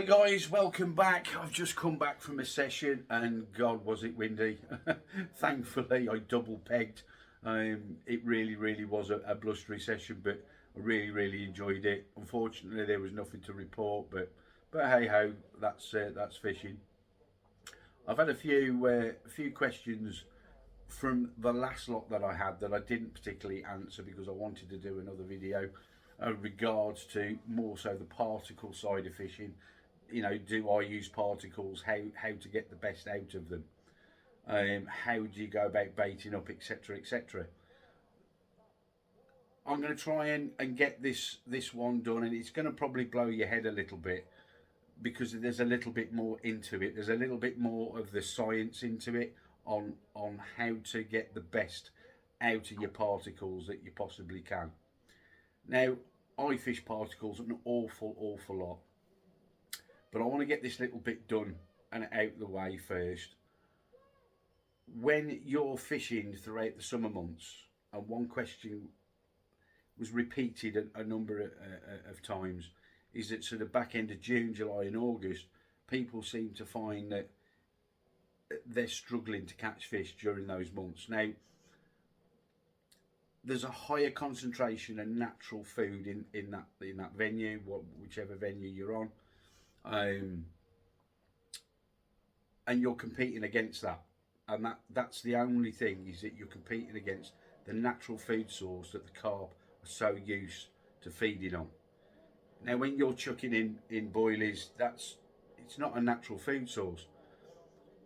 Guys, welcome back. I've just come back from a session and God was it windy. Thankfully I double pegged. It really was a blustery session, but I really enjoyed it. Unfortunately there was nothing to report, but hey ho, that's fishing. I've had a few questions from the last lot that I had that I didn't particularly answer because I wanted to do another video regards to more so the particle side of fishing. You know, do I use particles? How to get the best out of them? How do you go about baiting up, etc, etc. I'm going to try and get this one done, and it's going to probably blow your head a little bit because there's a little bit more into it. There's a little bit more of the science into it on how to get the best out of your particles that you possibly can. Now, I fish particles an awful lot, but I want to get this little bit done and out of the way first. When you're fishing throughout the summer months, and one question was repeated a number of times, is that sort of back end of June, July and August, people seem to find that they're struggling to catch fish during those months. Now, there's a higher concentration of natural food in that venue, whichever venue you're on, and you're competing against that, and that's the only thing, is that you're competing against the natural food source that the carp are so used to feeding on. Now, when you're chucking in boilies, it's not a natural food source,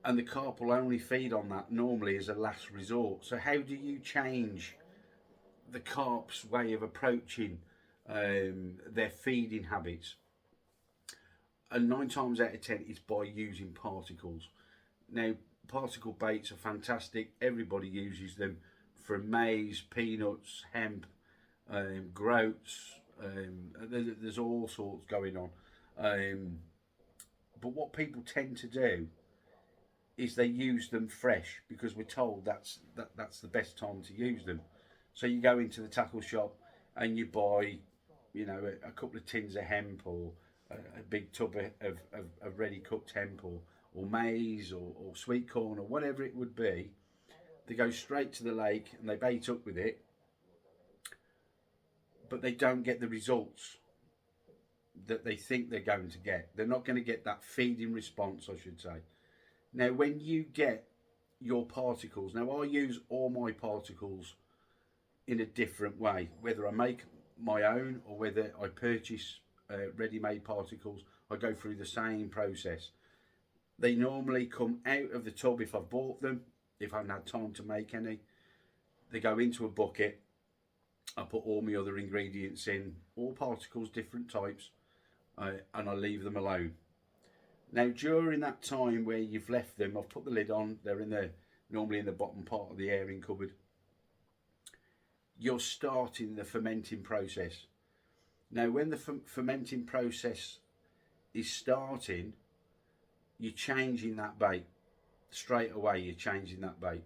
and the carp will only feed on that normally as a last resort. So how do you change the carp's way of approaching their feeding habits? And 9 times out of 10 it's by using particles. Now, particle baits are fantastic. Everybody uses them, from maize, peanuts, hemp, groats. There's all sorts going on. But what people tend to do is they use them fresh because we're told that's the best time to use them. So you go into the tackle shop and you buy, you know, a couple of tins of hemp, or a big tub of ready cooked hemp, or maize, or sweet corn, or whatever it would be. They go straight to the lake and they bait up with it, but they don't get the results that they think they're going to get. They're not going to get that feeding response, I should say. Now, when you get your particles, now I use all my particles in a different way, whether I make my own or whether I purchase ready-made particles. I go through the same process. They normally come out of the tub if I've bought them, if I haven't had time to make any. They go into a bucket. I put all my other ingredients in, all particles, different types, and I leave them alone. Now, during that time where you've left them, I've put the lid on. They're normally in the bottom part of the airing cupboard. You're starting the fermenting process. Now, when the fermenting process is starting, you're changing that bait straight away. You're changing that bait,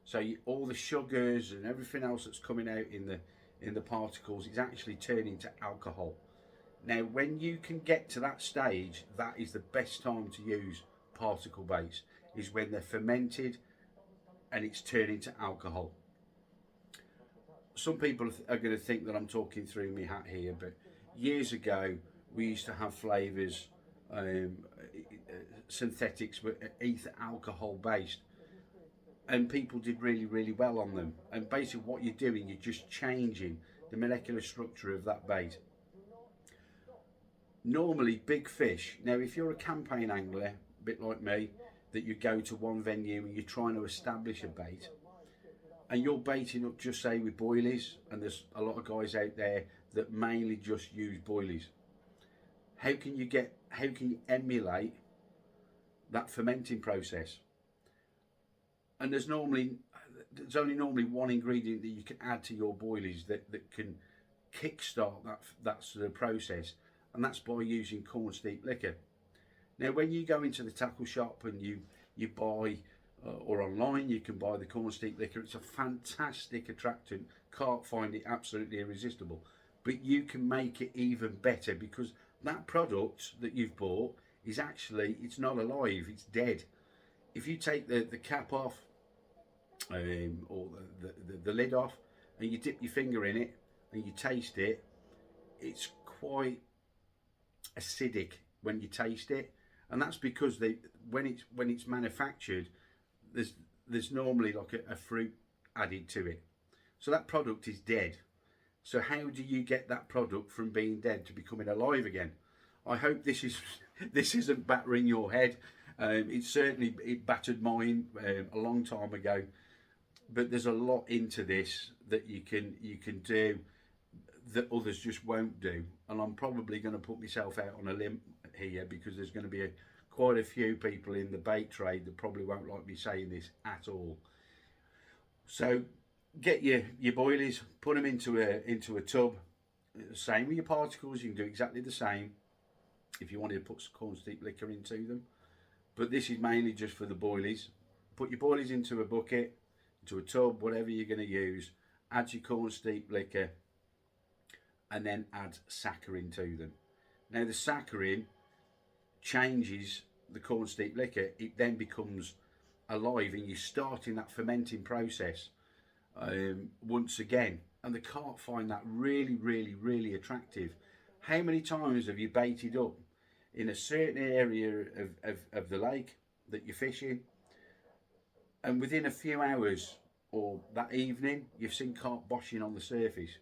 so all the sugars and everything else that's coming out in the particles is actually turning to alcohol. Now, when you can get to that stage, that is the best time to use particle baits, is when they're fermented and it's turning to alcohol. Some people are going to think that I'm talking through my hat here, but years ago we used to have flavours, synthetics, but ether alcohol based, and people did really well on them. And basically what you're doing, you're just changing the molecular structure of that bait. Normally big fish, now if you're a campaign angler, a bit like me, that you go to one venue and you're trying to establish a bait, and you're baiting up, just say with boilies, and there's a lot of guys out there that mainly just use boilies. How can you emulate that fermenting process? And there's only normally one ingredient that you can add to your boilies that can kickstart that sort of process, and that's by using corn steep liquor. Now, when you go into the tackle shop and you buy, or online you can buy the corn steep liquor, it's a fantastic attractant. Carp find it absolutely irresistible, but you can make it even better because that product that you've bought is actually, it's not alive, it's dead. If you take the cap off, or the lid off, and you dip your finger in it and you taste it, it's quite acidic when you taste it, and that's because when it's manufactured, there's normally like a fruit added to it, so that product is dead. So how do you get that product from being dead to becoming alive again? I hope this is this isn't battering your head. It battered mine a long time ago, but there's a lot into this that you can do that others just won't do, and I'm probably going to put myself out on a limb here, because there's going to be quite a few people in the bait trade that probably won't like me saying this at all. So get your boilies, put them into a tub. Same with your particles, you can do exactly the same if you wanted to put some corn steep liquor into them, but this is mainly just for the boilies. Put your boilies into a bucket, into a tub, whatever you're going to use, add your corn steep liquor, and then add saccharin to them. Now the saccharin changes the corn steep liquor, it then becomes alive, and you're starting that fermenting process once again, and the carp find that really attractive. How many times have you baited up in a certain area of the lake that you're fishing, and within a few hours or that evening you've seen carp boshing on the surface?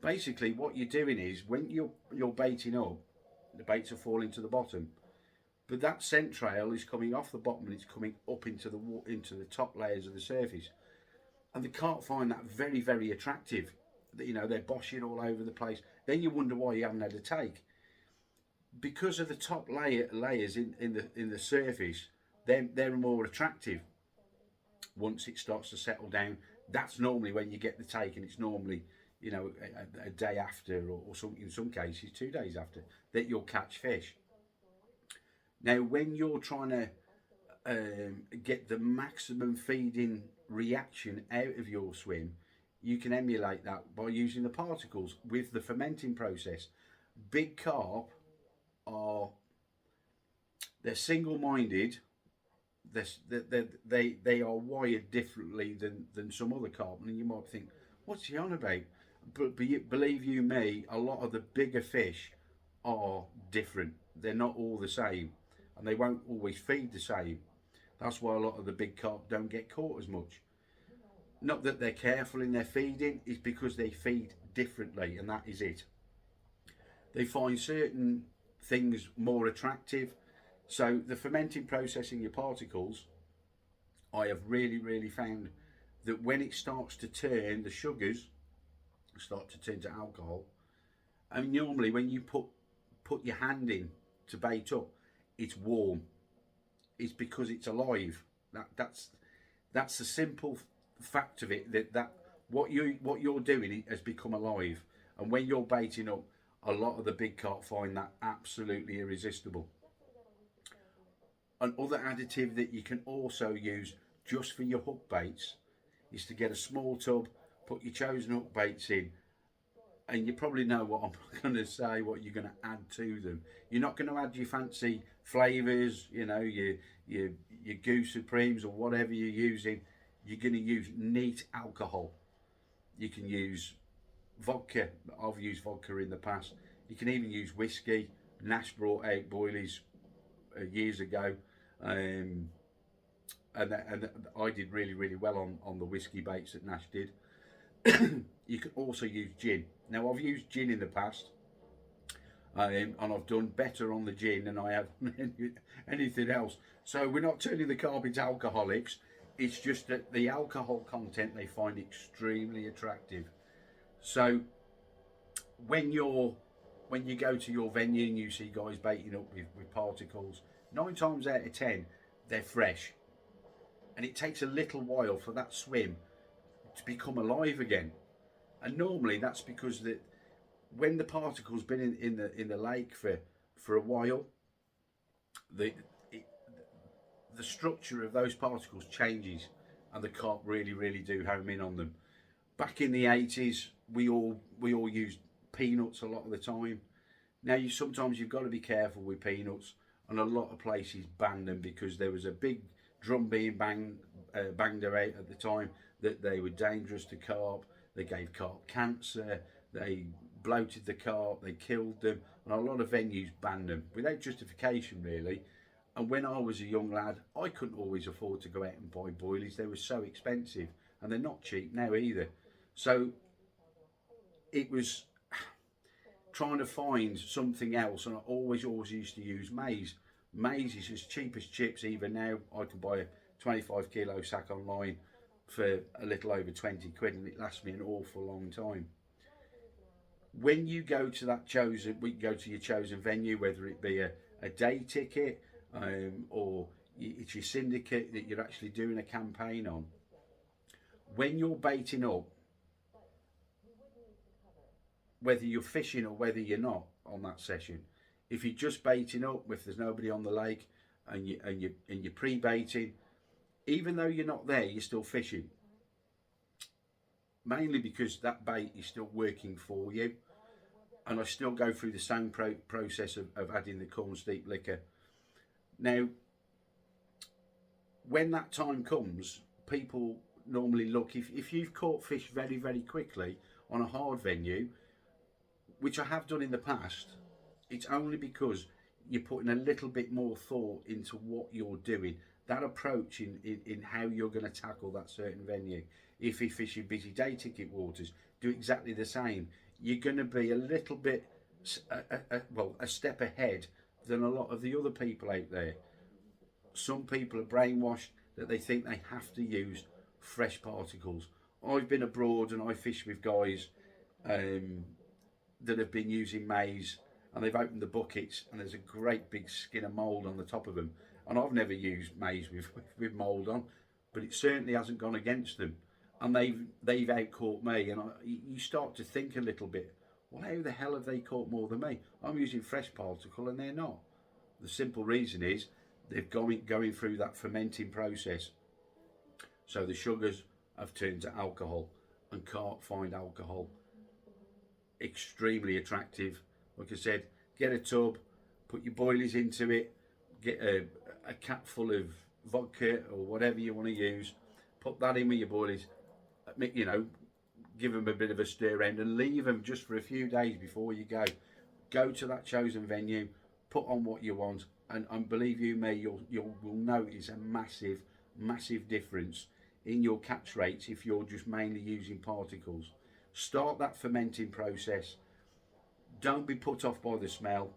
Basically what you're doing is, when you're baiting up, the baits are falling to the bottom, but that scent trail is coming off the bottom and it's coming up into the top layers of the surface, and the carp find that very attractive. You know, they're boshing all over the place. Then you wonder why you haven't had a take, because of the top layers in the surface. They're more attractive. Once it starts to settle down, that's normally when you get the take, and it's normally, you know, a day after, or some, in some cases 2 days after, that you'll catch fish. Now when you're trying to get the maximum feeding reaction out of your swim, you can emulate that by using the particles with the fermenting process. Big carp they're single-minded. They are wired differently than some other carp, and you might think, what's he on about? But believe you me, a lot of the bigger fish are different. They're not all the same, and they won't always feed the same. That's why a lot of the big carp don't get caught as much. Not that they're careful in their feeding, it's because they feed differently, and that is it. They find certain things more attractive. So the fermenting process in your particles, I have really found that when it starts to turn, the sugars start to turn to alcohol. And normally when you put your hand in to bait up, it's warm. It's because it's alive. That's the simple fact of it. That what you're doing has become alive. And when you're baiting up, a lot of the big carp find that absolutely irresistible. Another additive that you can also use just for your hook baits is to get a small tub, put your chosen hook baits in, and you probably know what I'm going to say, what you're going to add to them. You're not going to add your fancy flavours, you know, your Goose Supremes or whatever you're using. You're going to use neat alcohol. You can use vodka. I've used vodka in the past. You can even use whiskey. Nash brought out boilies years ago, and I did really well on the whiskey baits that Nash did. You can also use gin. Now I've used gin in the past, and I've done better on the gin than I have anything else. So we're not turning the carp into alcoholics. It's just that the alcohol content they find extremely attractive. So when you go to your venue and you see guys baiting up with particles, 9 times out of 10 they're fresh, and it takes a little while for that swim to become alive again. And normally that's because when the particles been in the lake for a while, the structure of those particles changes, and the carp really do home in on them. Back in the 80s, we all used peanuts a lot of the time. Now, sometimes you've got to be careful with peanuts, and a lot of places banned them because there was a big drum being banged around at the time that they were dangerous to carp. They gave carp cancer. They bloated the carp. They killed them, and a lot of venues banned them without justification, really. And when I was a young lad, I couldn't always afford to go out and buy boilies. They were so expensive, and they're not cheap now either. So it was trying to find something else, and I always used to use maize. Maize is as cheap as chips. Even now, I can buy a 25 kilo sack online for a little over 20 quid, and it lasts me an awful long time. When you go to we go to your chosen venue, whether it be a day ticket, or it's your syndicate that you're actually doing a campaign on. When you're baiting up, whether you're fishing or whether you're not on that session, if you're just baiting up, if there's nobody on the lake, and you're pre-baiting, even though you're not there, you're still fishing. Mainly because that bait is still working for you, and I still go through the same process of adding the corn steep liquor. Now, when that time comes, people normally look, if you've caught fish very, very quickly on a hard venue, which I have done in the past, it's only because you're putting a little bit more thought into what you're doing, that approach in how you're going to tackle that certain venue. If you're fishing busy day ticket waters, do exactly the same. You're going to be a little bit, a step ahead than a lot of the other people out there. Some people are brainwashed that they think they have to use fresh particles. I've been abroad and I fish with guys that have been using maize, and they've opened the buckets and there's a great big skin of mould on the top of them. And I've never used maize with mould on, but it certainly hasn't gone against them. And they've outcaught me, and you start to think a little bit, well, how the hell have they caught more than me? I'm using fresh particle and they're not. The simple reason is they're going through that fermenting process. So the sugars have turned to alcohol, and carp find alcohol extremely attractive. Like I said, get a tub, put your boilies into it, get a cap full of vodka or whatever you want to use, put that in with your boilies, you know, give them a bit of a stir around and leave them just for a few days before you go. Go to that chosen venue, put on what you want, and believe you me, you'll notice a massive difference in your catch rates if you're just mainly using particles. Start that fermenting process. Don't be put off by the smell,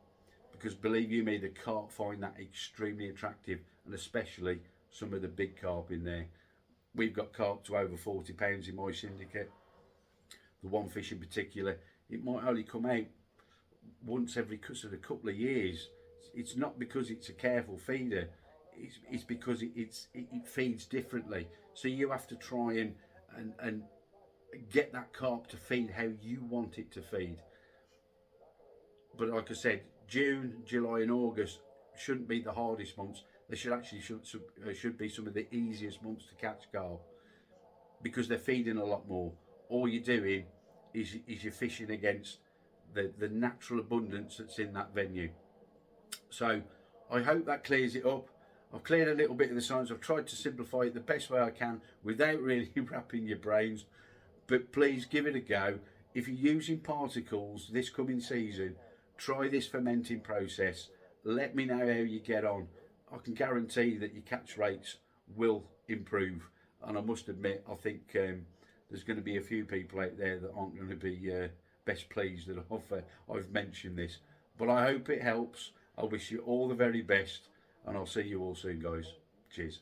because believe you me, the carp find that extremely attractive, and especially some of the big carp in there. We've got carp to over £40 in my syndicate. The one fish in particular, it might only come out once every sort of couple of years. It's not because it's a careful feeder, it's because it feeds differently. So you have to try and get that carp to feed how you want it to feed. But like I said, June, July and August shouldn't be the hardest months. They should be some of the easiest months to catch carp, because they're feeding a lot more. All you're doing is you're fishing against the natural abundance that's in that venue. So I hope that clears it up. I've cleared a little bit of the science. I've tried to simplify it the best way I can without really wrapping your brains. But please give it a go. If you're using particles this coming season, try this fermenting process. Let me know how you get on. I can guarantee that your catch rates will improve. And I must admit, I think there's going to be a few people out there that aren't going to be best pleased that I've mentioned this. But I hope it helps. I wish you all the very best, and I'll see you all soon, guys. Cheers.